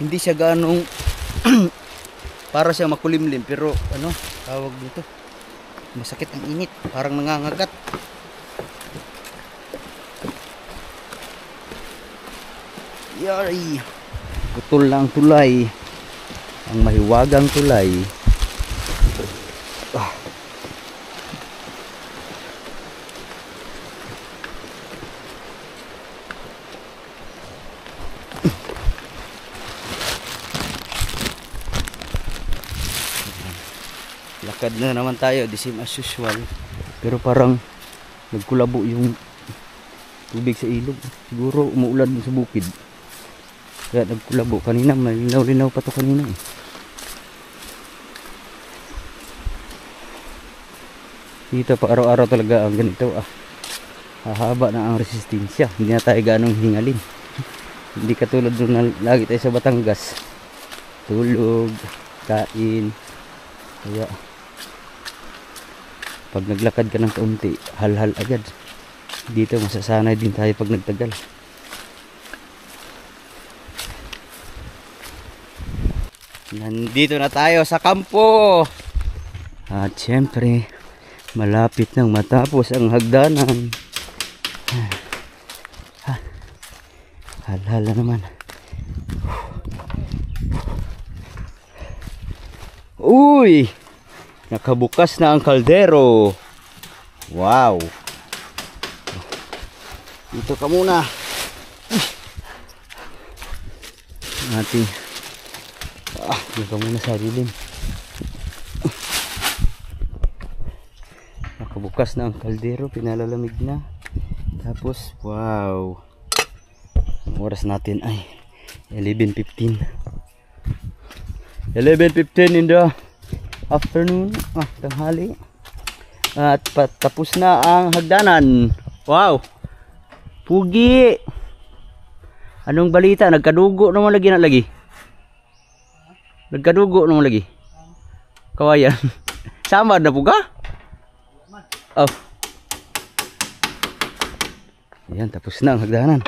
Hindi siya ganong para siya makulimlim, pero ano tawag dito, masakit ang init, parang nangangagat. Yari, putol na ang tulay, ang mahiwagang tulay. Lakad na naman tayo, the same as usual. Pero parang nagkulabo yung tubig sa ilog. Siguro umuulan sa bukid. Kaya nagkulabo kanina, malinaw-linaw pa to kanina eh. Dito pa araw-araw talaga ang ganito ah. Hahaba na ang resistensya. Hindi na tayo ganong hingalin. Hindi katulad doon na lagi tayo sa Batangas. Tulog, kain. Kaya pag naglakad ka ng kaunti, hal-hal agad. Dito masasanay din tayo pag nagtagal. Nandito na tayo sa kampo. At syempre, malapit nang matapos ang hagdanan. Hal-hal na naman. Uy! Nakabukas na ang kaldero. Wow! Dito ka muna. Ating dito ka muna sa dilim. Nakabukas na ang kaldero, pinalalamig na. Tapos, wow! Ang oras natin ay 11:15. 11:15 in the afternoon, tanghali. At patapos na ang hagdanan. Wow! Pugi! Anong balita? Nagkadugo naman lagi na lagi. Nagkadugo naman lagi. Kawayan. Sama na po ka? Oh. Ayan, tapos na ang hagdanan.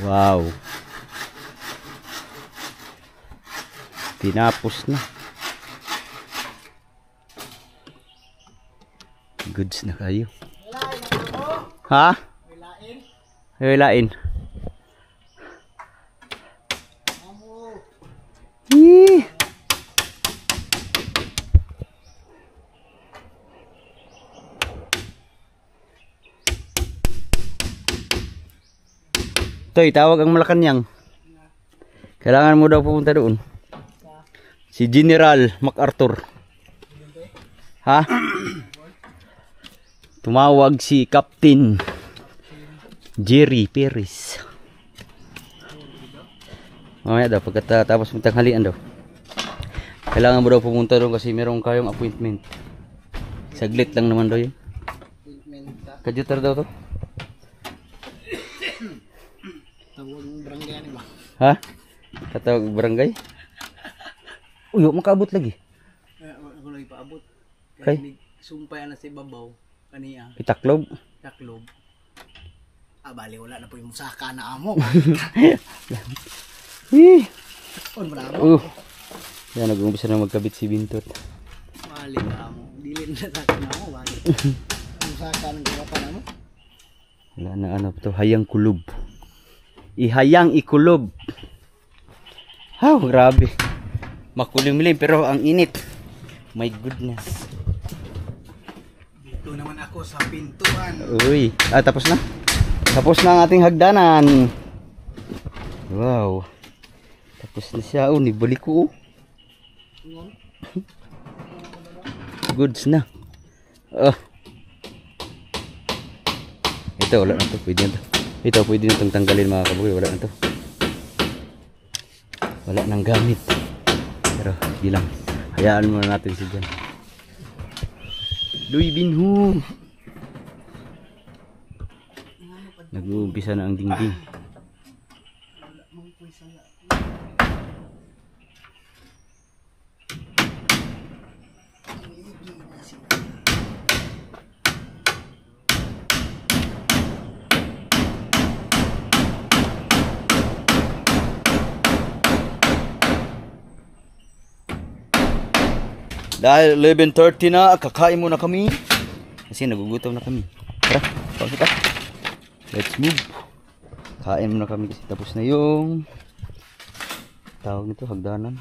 Wow. Tinapos na. Goods na kayo. Ha? Hilain. Yee. Toy, tawag ang Malacanang. Kailangan mo daw pupunta doon. Si General MacArthur. Ha? Tumawag si Captain Jerry Perez. Mamaya daw, pagkatapos ng tanghalian daw. Kailangan mo daw pumunta doon kasi meron kayong appointment. Saglit lang naman daw yun. Kajutar daw to.
Tawag ng barangay ano ba?
Ha? Tatawag barangay? Uy, makaabot lagi.
Ako lagi paabot.
Kay?
Sumpay na sa ibabaw. Kaniya.
Itaklob?
Taklob. Bali wala na po yung musaka na amo. On mo na amo.
Yan, nag-umpisa na magkabit si Bintot.
Bali na amo. Dili na sa na amo. Bali. Musaka ng kawapan amo.
Wala na ano to, hayang kulob. Ihayang ikulob. Grabe. Makulimlim pero ang init. My goodness.
Dito naman ako sa pintuan.
Uy, tapos na. Tapos na ang ating hagdanan. Wow. Tapos na siya. Nibalik ko. Goods na. Ito, wala na to. Pwede na to. Ito, pwede na itong tanggalin mga kabugoy. Wala na to. Wala nang gamit. Pero, bilang. Hayaan muna natin si Jan. Louis Binhu. Nag-uumpisa na ang dingding. Dahil 11:30 na, kakain muna kami. Kasi nagugutom na kami. Tara, pasok ka. Let's move. Kain muna kami kasi tapos na yung tawag nito, hagdanan.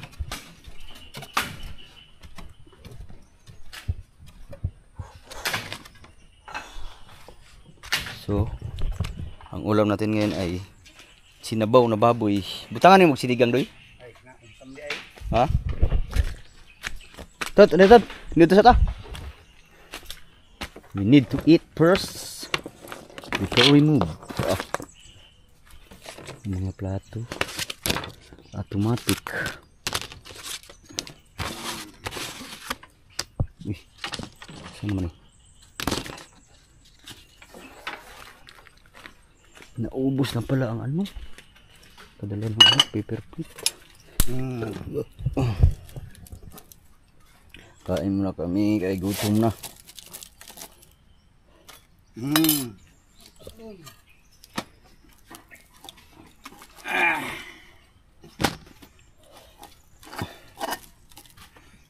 So, ang ulam natin ngayon ay sinabaw na baboy. Butangan mo magsinigang doy. Ha? Tot, dito sa ta. We need to eat first. We shall remove mga plato. Automatic. Uy, saan naman eh? Naubos na pala ang ano. Padala ng ano, paper plate. Kain muna kami, kaya gutom na.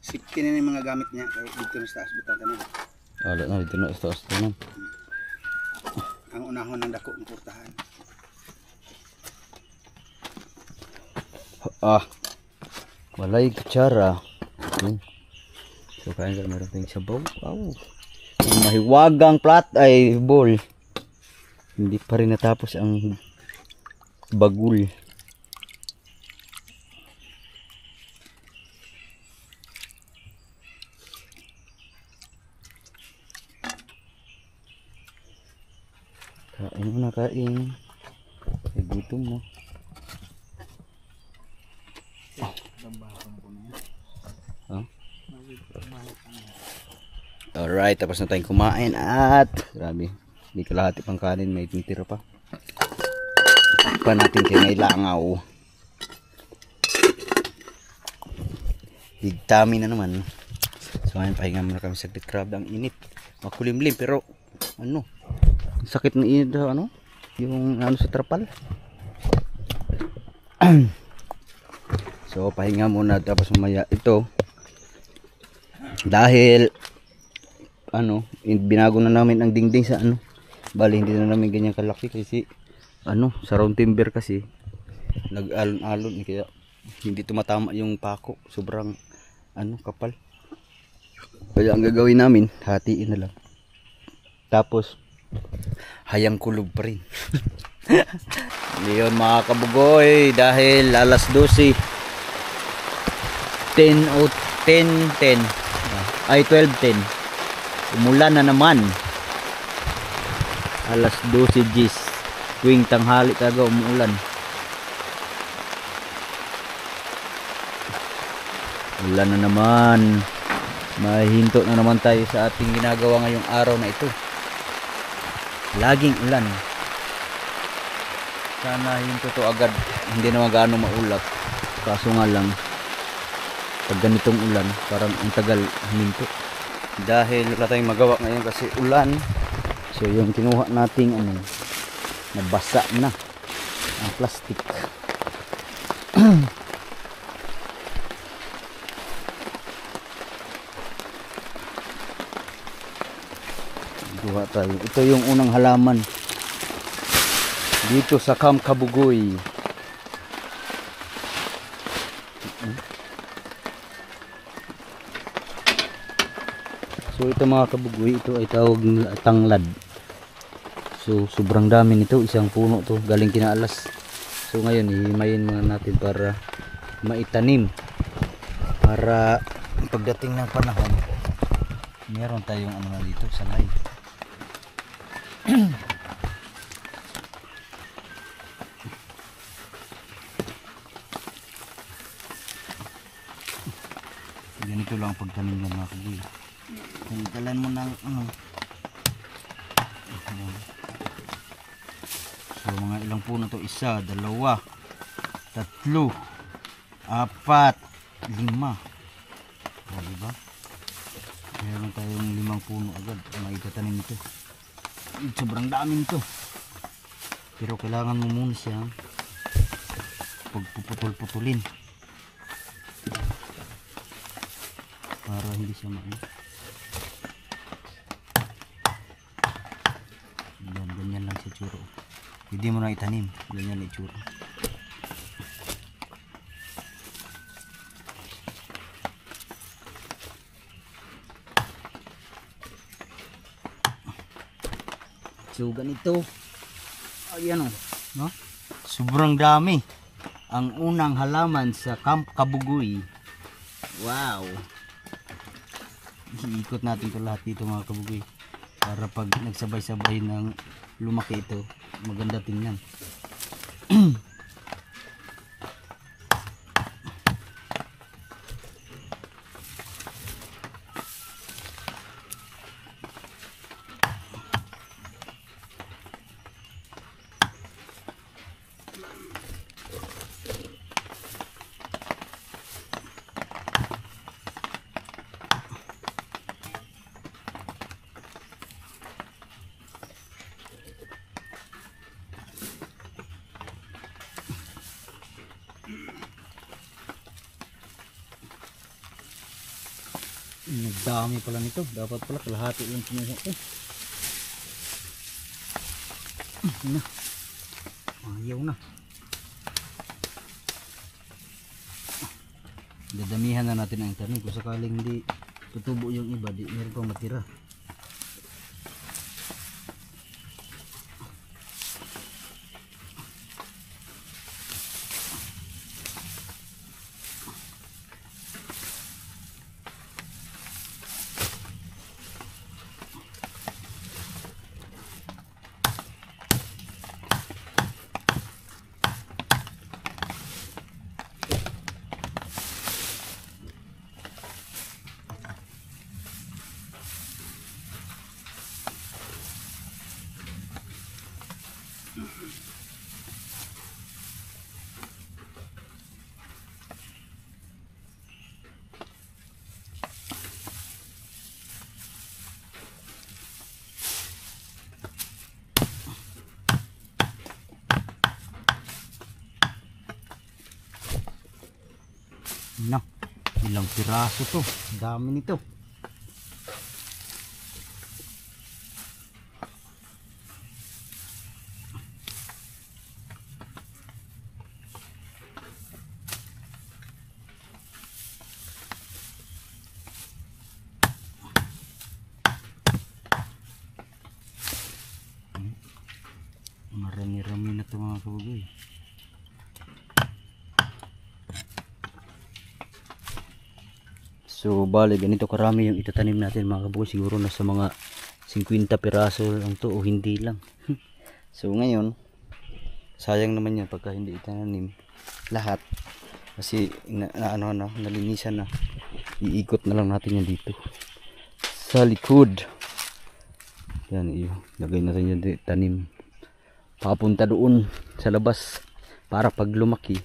Sipkin na yung mga gamit niya. Kaya dito na sa taas butang ka na.
Wala na, dito na, taas na.
Ang unahon ng dako ng kurtahan.
Walay kutsara. So kain ka, meron tayong sabaw. Wow. Ang mahiwagang plat ay bowl. Hindi pa rin natapos ang bagul. Kain mo na, kain. Ay gutom mo. Alright, tapos na tayong kumain at grabe, hindi kalahati pang kanin, may titira pa. Pa natin kayo may langaw. Higtami na naman. So ngayon pahinga muna kami saglit, grabe ang init. Makulimlim pero ano, sakit ng init ano, yung ano sa trapal. So pahinga muna tapos mamaya ito. Dahil ano, binago na namin ang dingding sa ano. Bali hindi na namin ganyan kalaki kasi ano, sa round timber kasi nag-alon-alon kaya hindi tumatama yung pako, sobrang ano, kapal. Kaya ang gagawin namin, hatiin na lang. Tapos hayang kulob pa rin. Ngayon mga kabugoy, dahil alas 12 10:10 ay 12:10 umulan na naman. Alas 12 gis tuwing tanghali talaga umuulan. Ulan na naman. Mahinto na naman tayo sa ating ginagawa ngayong araw na ito. Laging ulan. Sana hinto to agad, hindi na gaano maulap. Kaso nga lang pag ganitong ulan parang ang tagal huminto dahil wala tayong magawa ngayon kasi ulan. So yung kinuha nating ano, nabasa na ang plastic. Kuha tayo. Ito yung unang halaman dito sa Camp Kabugoy. So ito mga kabugoy, ito ay tawag tanglad. So sobrang dami nito, isang puno to, galing kinaalas. So ngayon hihimayin muna natin para maitanim. Para pagdating ng panahon, meron tayong ano na dito, sanay. Ganito lang pagtanim ng mga kabugoy. Tantalan mo ng ano. So mga ilang puno to? 1, 2, 3, 4, 5. O diba? Meron tayong 5 puno agad. Maitatanim ito. Sobrang dami nito. Pero kailangan mo muna siya pagpuputol-putulin para hindi siya maano. Ganyan lang si tsura. Hindi mo na itanim, ganyan na itsura. So ganito, ayan o, no? Sobrang dami ang unang halaman sa Camp Kabugoy. Wow, iikot natin ito lahat dito mga kabugoy.
para pag nagsabay-sabay ng lumaki ito, maganda tingnan. Nagdami pala nito. Dapat pala kalahati yung kinuha ko. Na. Ayaw na. Dadamihan na natin ang tanim. Kung sakaling hindi tutubo yung iba, di meron pang matira. Na, ilang piraso to, dami nito. Marami-rami na ito mga kabugoy.
So bali ganito karami yung itatanim natin mga kabugoy. Siguro nasa mga 50 piraso lang to o hindi lang. So ngayon sayang naman yan pagka hindi itananim lahat. Kasi nalinisan na. Iikot na lang natin yan dito sa likod. Yan, lagay natin yan tanim papunta doon sa labas para pag lumaki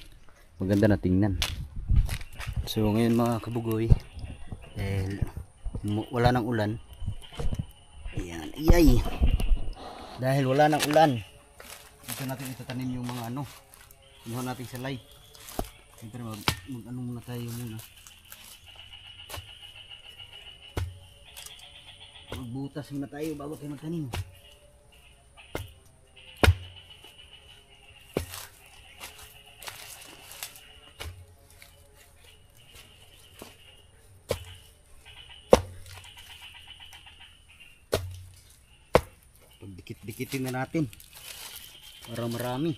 maganda na tingnan. So ngayon mga kabugoy, wala nang ulan. Ayan, iyay. Dahil wala nang ulan, dito natin itatanim yung mga kinuha natin salay. Siyempre mag muna tayo muna. Magbutas muna tayo bago tayo magtanim. Dikit-dikitin na natin para marami.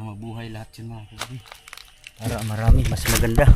Mabuhay lahat yun mga kabugoy. Para marami, mas maganda.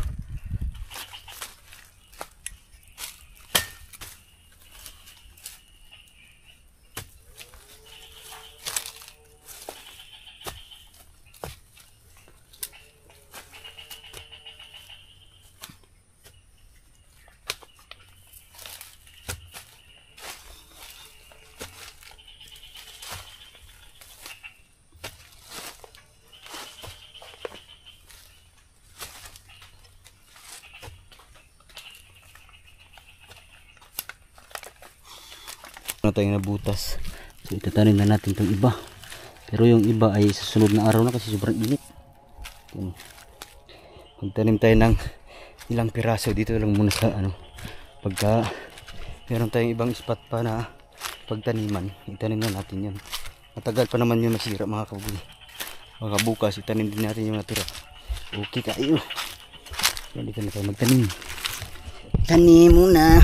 Na tayong nabutas. So itatanim na natin itong iba. Pero yung iba ay sa sunod na araw na kasi sobrang init. Magtanim tayo ng ilang piraso dito lang muna sa pagka meron tayong ibang spot pa na pagtaniman, itanim na natin yan.
Matagal pa naman yun masira mga kabugoy. Baka bukas itanim din natin yung natira. Okay kayo. Hindi ka na tayo magtanim. Tanim muna.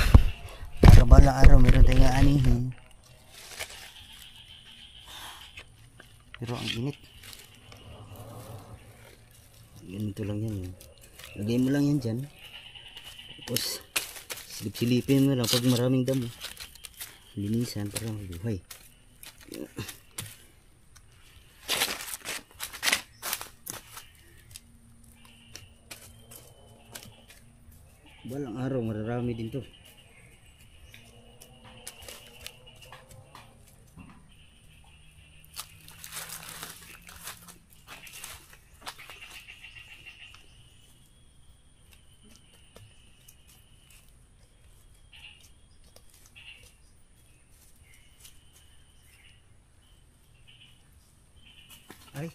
Para bala araw meron tayong aanihin. Pero ang init. Ganito lang yan. Lagay mo lang yan dyan. Tapos silip-silipin mo lang pag maraming damo. Linisan para mabuhay. Balang araw mararami din to. Ay.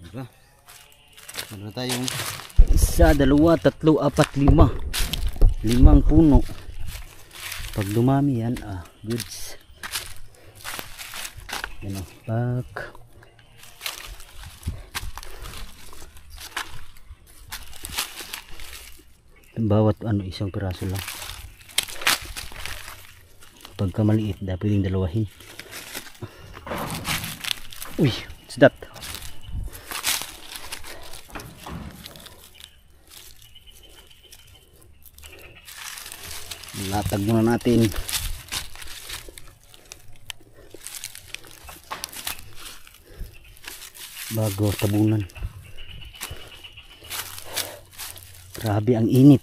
Diba? Meron na tayong 1, 2, 3, 4, 5. 5 puno. Pag dumami yan, goods. Yan o, back. Bawat isang piraso lang. Pagka maliit, dapat yung dalawahin. Uy, what's that? Latag muna natin. Bago tabunan. Grabe ang init.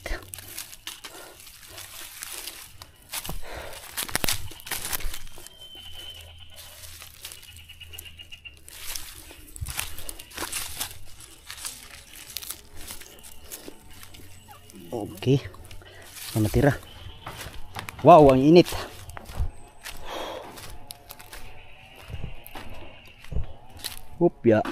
Okay. Ano natira? Wow, ang init. Upya.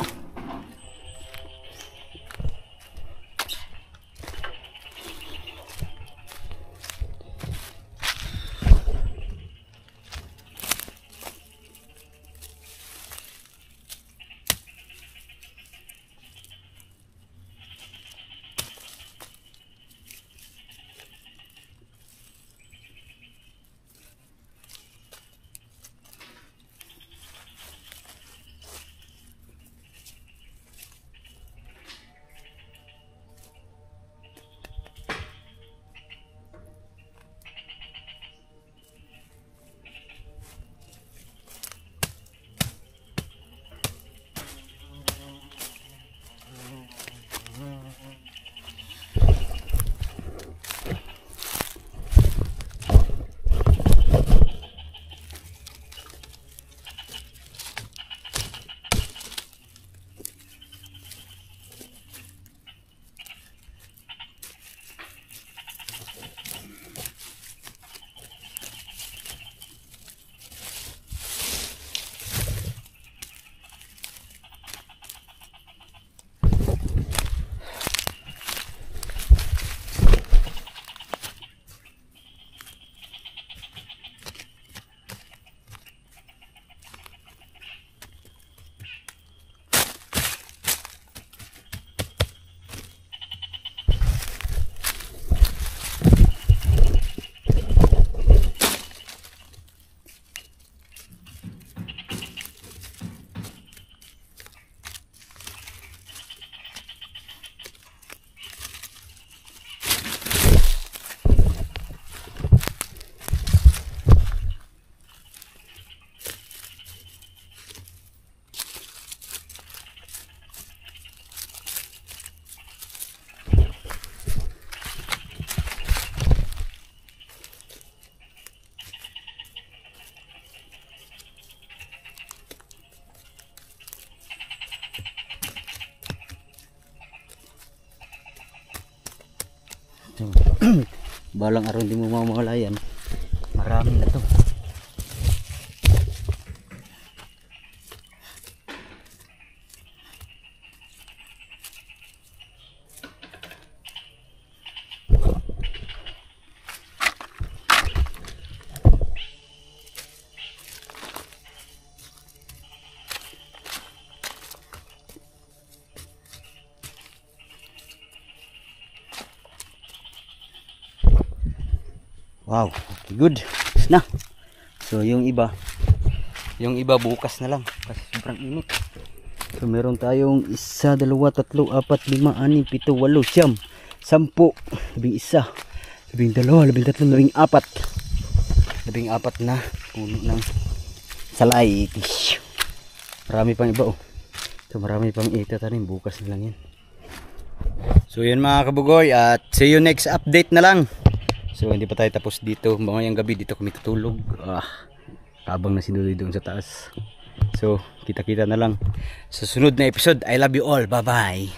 Balang araw hindi mo mamamalayan. Marami na to. Wow, okay, good. Na. So yung iba bukas na lang kasi sobrang init. So meron tayong 1, 2, 3, 4, 5, 6, 7, 8, 9, 10, 11, 12, 13, 14. 14 na puno ng salay. Marami pang iba oh. So marami pang itatanim, bukas na lang yan. So yun mga kabugoy, at see you next update na lang. So hindi pa tayo tapos dito. Mamayang gabi dito kami tutulog. Habang nasinuloy doon sa taas. So kita-kita na lang sa sunod na episode. I love you all. Bye bye.